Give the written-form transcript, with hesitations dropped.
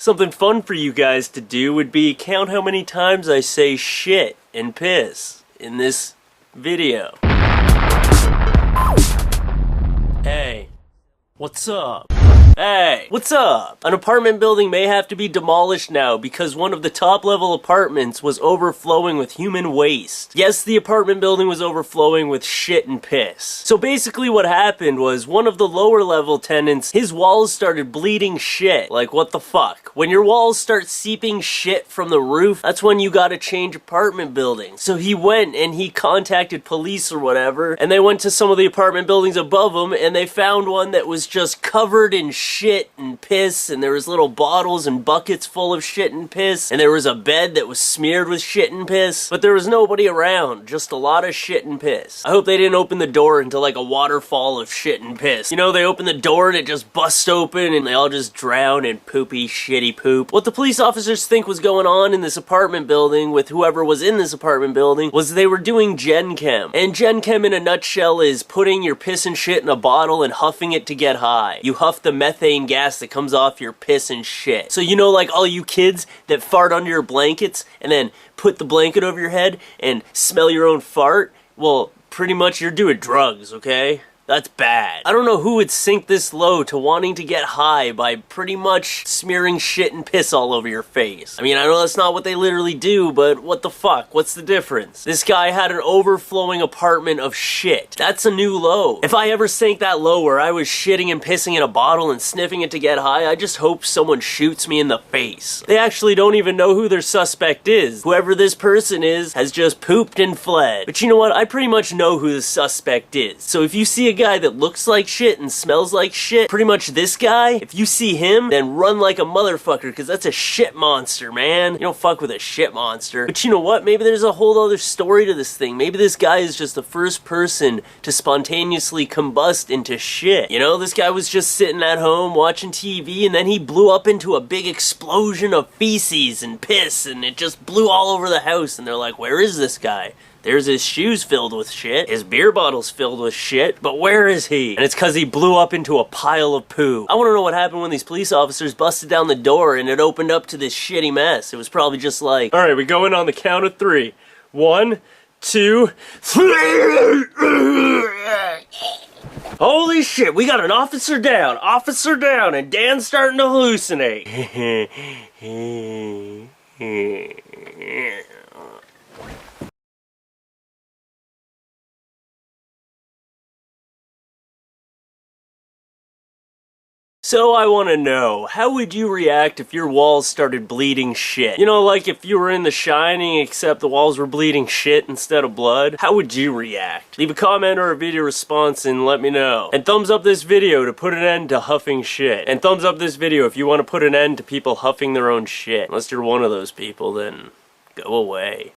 Something fun for you guys to do would be count how many times I say shit and piss in this video. Hey, what's up? Hey, what's up? An apartment building may have to be demolished now because one of the top level apartments was overflowing with human waste. Yes, the apartment building was overflowing with shit and piss. So basically what happened was one of the lower level tenants, his walls started bleeding shit. Like, what the fuck? When your walls start seeping shit from the roof, that's when you gotta change apartment buildings. So he went and he contacted police or whatever, and they went to some of the apartment buildings above him and they found one that was just covered in shit and piss, and there was little bottles and buckets full of shit and piss, and there was a bed that was smeared with shit and piss, but there was nobody around, just a lot of shit and piss. I hope they didn't open the door into like a waterfall of shit and piss. You know, they open the door and it just busts open and they all just drown in poopy, shitty poop. What the police officers think was going on in this apartment building with whoever was in this apartment building was they were doing jenkem. And jenkem in a nutshell is putting your piss and shit in a bottle and huffing it to get high. You huff the methane gas that comes off your piss and shit. So you know, like all you kids that fart under your blankets and then put the blanket over your head and smell your own fart? Well, pretty much you're doing drugs, okay? That's bad. I don't know who would sink this low to wanting to get high by pretty much smearing shit and piss all over your face. I mean, I know that's not what they literally do, but what the fuck? What's the difference? This guy had an overflowing apartment of shit. That's a new low. If I ever sank that low where I was shitting and pissing in a bottle and sniffing it to get high, I just hope someone shoots me in the face. They actually don't even know who their suspect is. Whoever this person is has just pooped and fled. But you know what? I pretty much know who the suspect is. So if you see a guy that looks like shit and smells like shit, pretty much this guy, if you see him, then run like a motherfucker, because that's a shit monster, man. You don't fuck with a shit monster. But you know what? Maybe there's a whole other story to this thing. Maybe this guy is just the first person to spontaneously combust into shit. You know, this guy was just sitting at home watching TV, and then he blew up into a big explosion of feces and piss, and it just blew all over the house, and they're like, where is this guy? There's his shoes filled with shit, his beer bottles filled with shit, but where is he? And it's cause he blew up into a pile of poo. I wanna know what happened when these police officers busted down the door and it opened up to this shitty mess. It was probably just like, alright, we go in on the count of 3. 1, 2, 3. Holy shit, we got an officer down, and Dan's starting to hallucinate. So I want to know, how would you react if your walls started bleeding shit? You know, like if you were in The Shining except the walls were bleeding shit instead of blood? How would you react? Leave a comment or a video response and let me know. And thumbs up this video to put an end to huffing shit. And thumbs up this video if you want to put an end to people huffing their own shit. Unless you're one of those people, then go away.